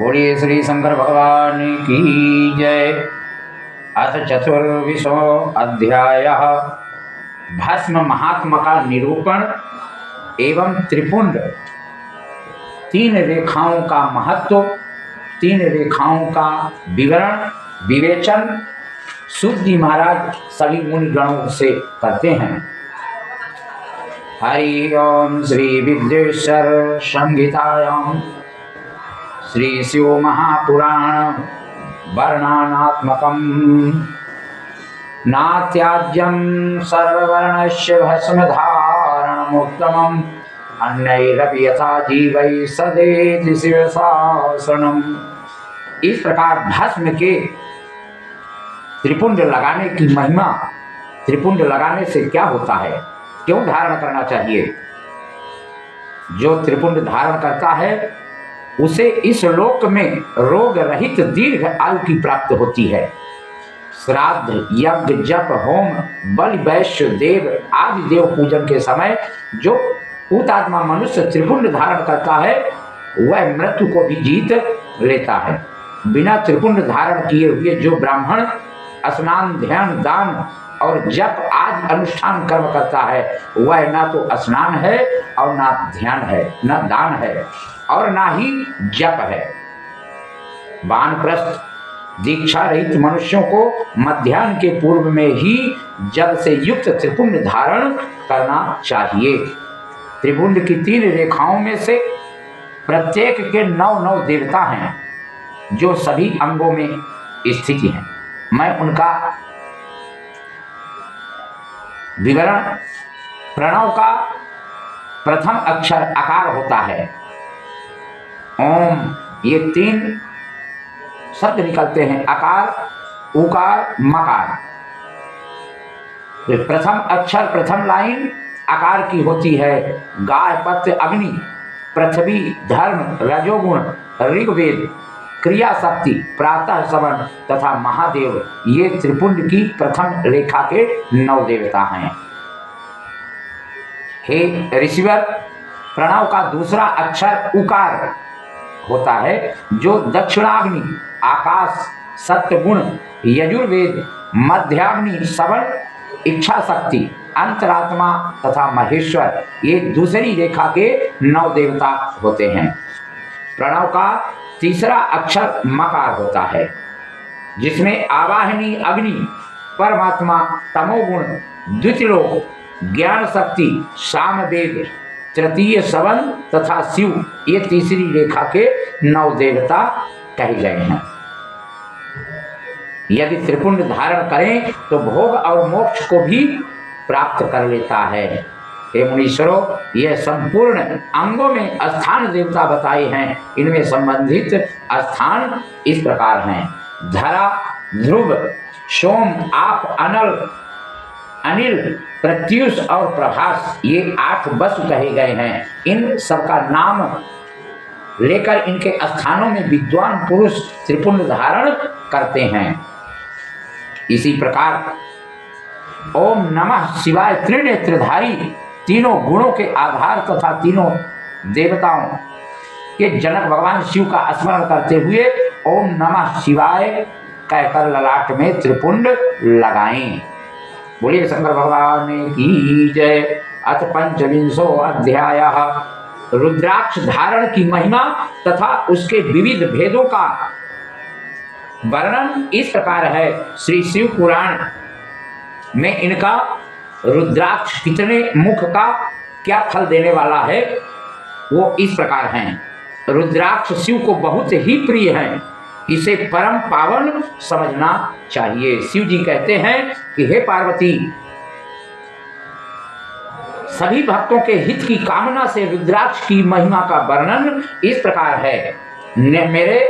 बोलिए श्री शंकर भगवान की जय। अथ चतुर्विशो अध्याय भस्म महात्मा का निरूपण एवं त्रिपुंड। तीन रेखाओं का महत्व, तीन रेखाओं का विवरण विवेचन सूत जी महाराज सभी मुनिगणों से करते हैं। हरि ओम श्री विद्येश्वर संहितायां श्री शिव महापुराण वर्णनात्मकं नात्याज्यं सर्ववर्णस्य भस्मधारणमुत्तमम् अन्यैरपि यथा जीवैः सदेति शिवशासनम्। इस प्रकार भस्म के त्रिपुंड लगाने की महिमा, त्रिपुंड लगाने से क्या होता है, क्यों धारण करना चाहिए। जो त्रिपुंड धारण करता है उसे इस लोक में रोग रहित दीर्घ आयु की प्राप्ति होती है। श्राद्ध यज्ञ जप होम बलि वैश्य देव आदि देव पूजन के समय जो पूतात्मा मनुष्य त्रिपुंड धारण करता है वह मृत्यु को भी जीत लेता है। बिना त्रिपुंड धारण किए हुए जो ब्राह्मण स्नान ध्यान दान और जप आदि अनुष्ठान कर्म करता है वह ना तो स्नान है और ना ध्यान है, ना दान है और ना ही जप है। वानप्रस्थ दीक्षा रहित मनुष्यों को मध्याह्न के पूर्व में ही जल से युक्त त्रिपुंड धारण करना चाहिए। त्रिपुंड की तीन रेखाओं में से प्रत्येक के 9 देवता हैं जो सभी अंगों में स्थित हैं। मैं उनका विवरण, प्रणव का प्रथम अक्षर अकार होता है। ओम, ये 3 शब्द निकलते हैं, अकार उकार मकार। तो प्रथम अक्षर प्रथम लाइन अकार की होती है। गाय पत्य अग्नि पृथ्वी धर्म रजोगुण ऋग्वेद क्रिया शक्ति प्रातः सवन तथा महादेव, ये त्रिपुंड की प्रथम रेखा के 9 देवता हैं। हे ऋषिवर, प्रणव का दूसरा अक्षर उकार होता है जो दक्षिणाग्नि आकाश सत्वगुण यजुर्वेद मध्याग्नि सवन इच्छा शक्ति अंतरात्मा तथा महेश्वर, ये दूसरी रेखा के 9 देवता होते हैं। प्रणव का तीसरा अक्षर मकार होता है जिसमें आवाहिनी अग्नि परमात्मा तमोगुण द्वितीलोक ज्ञान शक्ति सामवेद तृतीय सवन तथा शिव, ये तीसरी रेखा के 9 देवता कहे गए हैं। यदि त्रिपुंड धारण करें तो भोग और मोक्ष को भी प्राप्त कर लेता है। हे मुनीश्वरों, यह संपूर्ण अंगों में स्थान देवता बताए हैं। इनमें संबंधित स्थान इस प्रकार हैं। धरा ध्रुव सोम आप अनल अनिल प्रत्युष और प्रभास, ये 8 वसु कहे गए हैं। इन सबका नाम लेकर इनके स्थानों में विद्वान पुरुष त्रिपुंड धारण करते हैं। इसी प्रकार ओम नमः शिवाय त्रिनेत्रधारी तीनों गुणों के आधार तथा तीनों देवताओं के जनक भगवान शिव का स्मरण करते हुए ओम नमः शिवाय कहकर ललाट में त्रिपुंड लगाएं। बोलिए शंकर भगवान की जय। अथ पंचविंशो अध्याय रुद्राक्ष धारण की महिमा तथा उसके विविध भेदों का वर्णन इस प्रकार है। श्री शिव पुराण में इनका रुद्राक्ष कितने मुख का क्या फल देने वाला है वो इस प्रकार हैं। रुद्राक्ष शिव को बहुत ही प्रिय हैं, इसे परम पावन समझना चाहिए। शिव जी कहते हैं कि हे पार्वती, सभी भक्तों के हित की कामना से रुद्राक्ष की महिमा का वर्णन इस प्रकार है। मेरे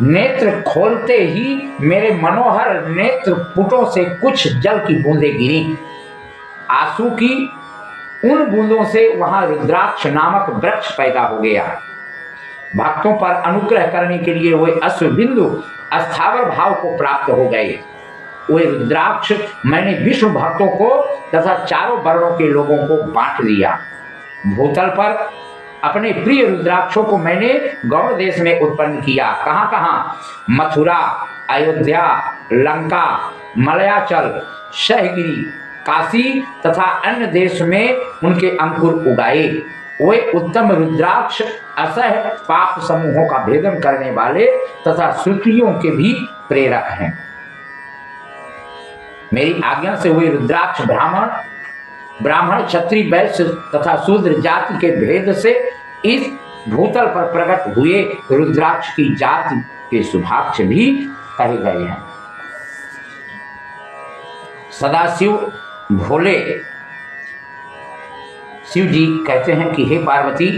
नेत्र खोलते ही मेरे मनोहर नेत्र पुटों से कुछ जल की बूंदें गिरी। आंसू की उन बूंदों से वहां रुद्राक्ष नामक वृक्ष पैदा हो गया। भक्तों पर अनुग्रह करने के लिए वे अश्वबिंदु अस्थावर भाव को प्राप्त हो गए। वे रुद्राक्ष मैंने विष्णु भक्तों को तथा चारों वर्णों के लोगों को बांट दिया। भूतल पर अपने प्रिय रुद्राक्षों को मैंने गौड़ देश में उत्पन्न किया। कहाँ कहाँ? मथुरा, अयोध्या, लंका, मलयाचल, शहगिरी, काशी तथा अन्य देश में उनके अंकुर उगाए। वे उत्तम रुद्राक्ष असह पाप समूहों का भेदन करने वाले तथा श्रुतियों के भी प्रेरक हैं। मेरी आज्ञा से हुए रुद्राक्ष ब्राह्मण, क्षत्रिय, वैश्य तथा शूद्र जाति के भेद से इस भूतल पर प्रकट हुए रुद्राक्ष की जाति के शुभाक्ष भी कहे गए हैं। सदाशिव भोले शिव जी कहते हैं कि हे पार्वती,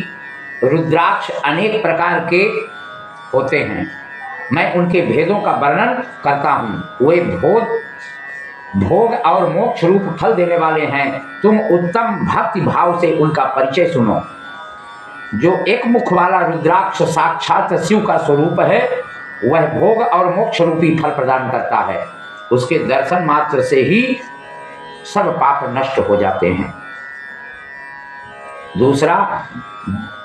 रुद्राक्ष अनेक प्रकार के होते हैं, मैं उनके भेदों का वर्णन करता हूँ। वे भोग और मोक्ष रूप फल देने वाले हैं। तुम उत्तम भक्ति भाव से उनका परिचय सुनो। जो एक मुख वाला रुद्राक्ष साक्षात शिव का स्वरूप है, वह भोग और मोक्ष रूपी फल प्रदान करता है। उसके दर्शन मात्र से ही सब पाप नष्ट हो जाते हैं। दूसरा,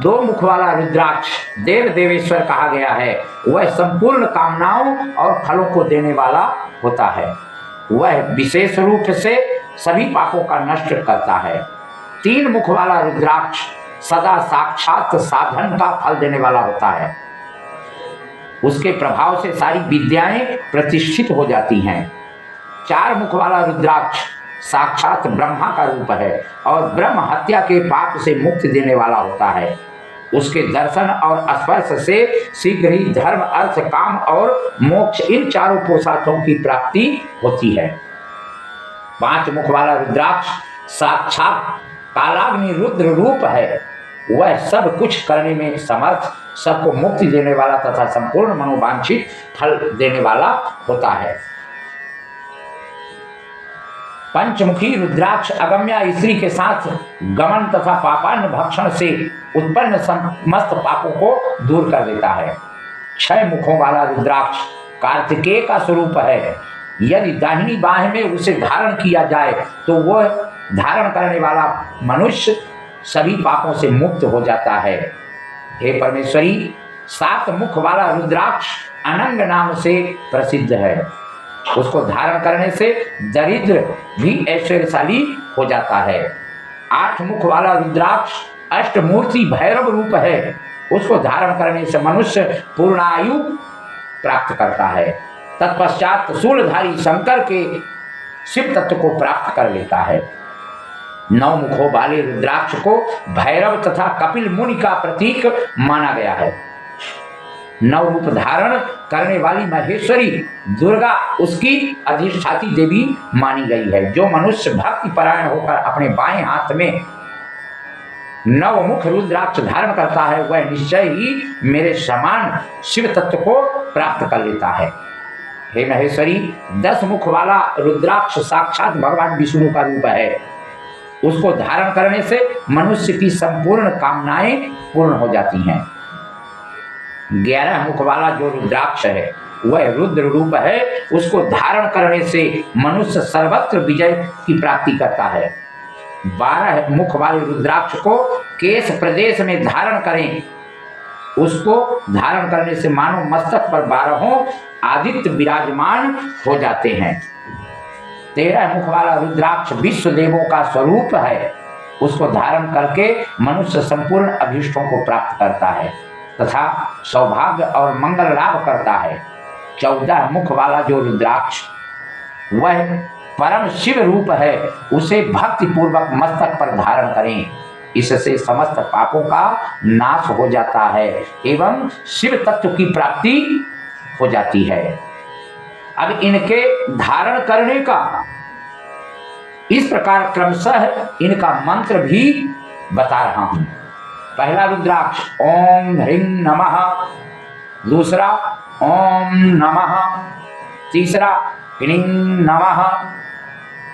दो मुख वाला रुद्राक्ष देव देवेश्वर कहा गया है। वह संपूर्ण कामनाओं और फलों को देने वाला होता है। वह विशेष रूप से सभी पापों का नष्ट करता है। तीन मुख वाला रुद्राक्ष सदा साक्षात साधन का फल देने वाला होता है। उसके प्रभाव से सारी विद्याएं प्रतिष्ठित हो जाती हैं। चार मुख वाला रुद्राक्ष साक्षात ब्रह्मा का रूप है और ब्रह्म हत्या के पाप से मुक्ति देने वाला होता है। उसके दर्शन और स्पर्श से शीघ्र ही धर्म, अर्थ, काम और मोक्ष इन चारों पुरुषार्थों की प्राप्ति होती है। पांच मुख वाला रुद्राक्ष साक्षात कालाग्नि रुद्र रूप है। वह सब कुछ करने में समर्थ, सबको मुक्ति देने वाला तथा संपूर्ण मनोवांछित फल देने वाला होता है। पंचमुखी रुद्राक्ष अगम्या स्त्री के साथ गमन तथा पापान्न भक्षण से उत्पन्न समस्त पापों को दूर कर देता है। 6 मुखों वाला रुद्राक्ष कार्तिकेय का स्वरूप है। यदि दाहिनी बाह में उसे धारण किया जाए तो वह धारण करने वाला मनुष्य सभी पापों से मुक्त हो जाता है। हे परमेश्वरी, 7 मुख वाला रुद्राक्ष अनंग नाम से प्रसिद्ध है। उसको धारण करने से दरिद्र भी ऐश्वर्यशाली हो जाता है। 8 मुख वाला रुद्राक्ष अष्टमूर्ति भैरव रूप है। उसको धारण करने से मनुष्य पूर्णायु प्राप्त करता है। तत्पश्चात शूलधारी शंकर के शिव तत्व को प्राप्त कर लेता है। 9 मुखों वाले रुद्राक्ष को भैरव तथा कपिल मुनि का प्रतीक माना गया है। 9 रूप धारण करने वाली महेश्वरी दुर्गा उसकी अधिष्ठाती देवी मानी गई है। जो मनुष्य भक्ति परायण होकर अपने बाएं हाथ में 9 मुख रुद्राक्ष धारण करता है, वह निश्चय ही मेरे समान शिव तत्व को प्राप्त कर लेता है। हे महेश्वरी, 10 मुख वाला रुद्राक्ष साक्षात भगवान विष्णु का रूप है। उसको धारण करने से मनुष्य की संपूर्ण कामनाएं पूर्ण हो जाती हैं। 11 मुख वाला जो रुद्राक्ष है वह रुद्र रूप है। उसको धारण करने से मनुष्य सर्वत्र विजय की प्राप्ति करता है। 12 मुख वाले रुद्राक्ष को केश प्रदेश में धारण करें। उसको धारण करने से मानो मस्तक पर 12 आदित्य विराजमान हो जाते हैं। 13 मुख वाला रुद्राक्ष विश्व देवों का स्वरूप है। उसको धारण करके मनुष्य संपूर्ण अभीष्टों को प्राप्त करता है तथा सौभाग्य और मंगल लाभ करता है। 14 मुख वाला जो रुद्राक्ष वह परम शिव रूप है। उसे भक्ति पूर्वक मस्तक पर धारण करें। इससे समस्त पापों का नाश हो जाता है एवं शिव तत्व की प्राप्ति हो जाती है। अब इनके धारण करने का इस प्रकार क्रमशः इनका मंत्र भी बता रहा हूं। पहला रुद्राक्ष ओम ह्रीं नमः, दूसरा ओम नमः, तीसरा ह्रीं नमः,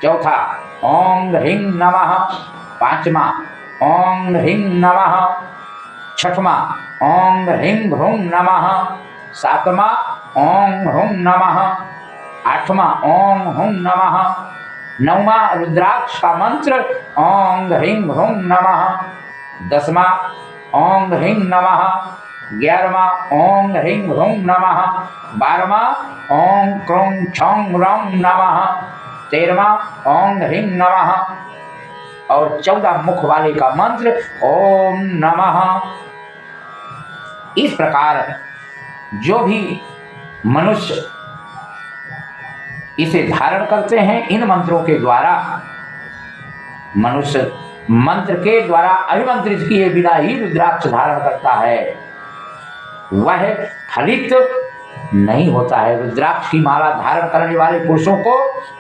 चौथा ओम ह्रीं नमः, पांचवा ओम ह्रीं नमः, छठवां ओम ह्रीं भ्रूं नमः, सातवां ओम ह्रूं नमः, आठवां ओम हुं नमः, 9वां रुद्राक्ष का मंत्र ओम ह्रीं भ्रूं नमः, 10वां ओम ह्रीं नमः, 11वां ओम ह्रीं ह्रूं नमः, 12वां ओम क्रों छौं रौं नमः, 13वां ओम ह्रीं नमः और 14 मुख वाले का मंत्र ओम नमः। इस प्रकार जो भी मनुष्य इसे धारण करते हैं, इन मंत्रों के द्वारा मनुष्य मंत्र के द्वारा अभिमंत्रित किए बिना ही रुद्राक्ष धारण करता है, वह फलित नहीं होता है। रुद्राक्ष की माला धारण करने वाले पुरुषों को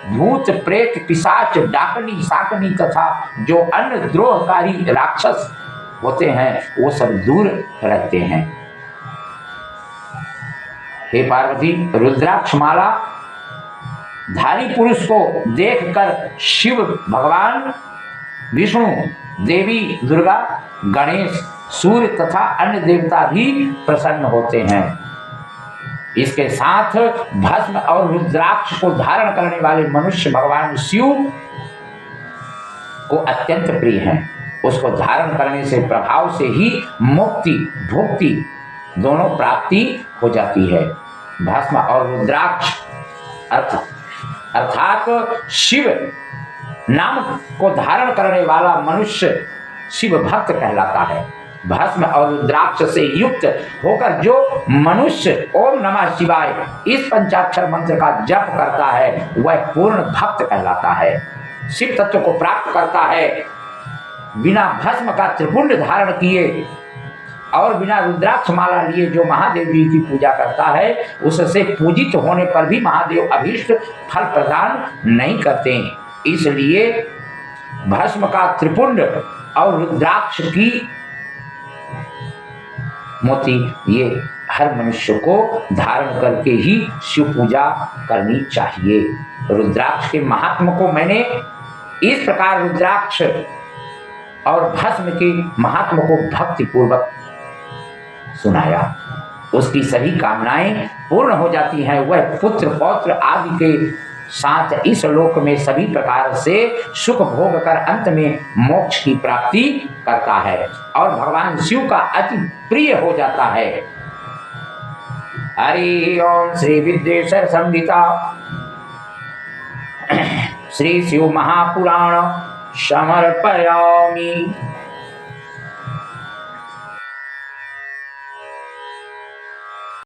भूत प्रेत पिशाच डाकनी साकनी तथा जो अन्य द्रोहकारी राक्षस होते हैं वो सब दूर रहते हैं। हे पार्वती, रुद्राक्ष माला धारी पुरुष को देखकर शिव भगवान, विष्णु, देवी दुर्गा, गणेश, सूर्य तथा अन्य देवता भी प्रसन्न होते हैं। इसके साथ भस्म और रुद्राक्ष को धारण करने वाले मनुष्य भगवान शिव को अत्यंत प्रिय हैं। उसको धारण करने से प्रभाव से ही मुक्ति भुक्ति दोनों प्राप्ति हो जाती है। भस्म और रुद्राक्ष अर्थात शिव नाम को धारण करने वाला मनुष्य शिव भक्त कहलाता है। भस्म और रुद्राक्ष से युक्त होकर जो मनुष्य ओम नमः शिवाय इस पंचाक्षर मंत्र का जप करता है वह पूर्ण भक्त कहलाता है, शिव तत्व को प्राप्त करता है। बिना भस्म का त्रिपुंड धारण किए और बिना रुद्राक्ष माला लिए जो महादेव जी की पूजा करता है, उससे पूजित होने पर भी महादेव अभीष्ट फल प्रदान नहीं करते। इसलिए भस्म का त्रिपुंड और रुद्राक्ष की मोती ये हर मनुष्य को धारण करके ही शिव पूजा करनी चाहिए। रुद्राक्ष के महात्म को मैंने इस प्रकार रुद्राक्ष और भस्म के महात्म को भक्ति पूर्वक सुनाया। उसकी सभी कामनाएं पूर्ण हो जाती हैं। वह पुत्र पौत्र आदि के साथ इस लोक में सभी प्रकार से सुख भोग कर अंत में मोक्ष की प्राप्ति करता है और भगवान शिव का अति प्रिय हो जाता है। हरि ओम। श्री विद्वेश्वर संहिता श्री शिव महापुराण समर्पयामि।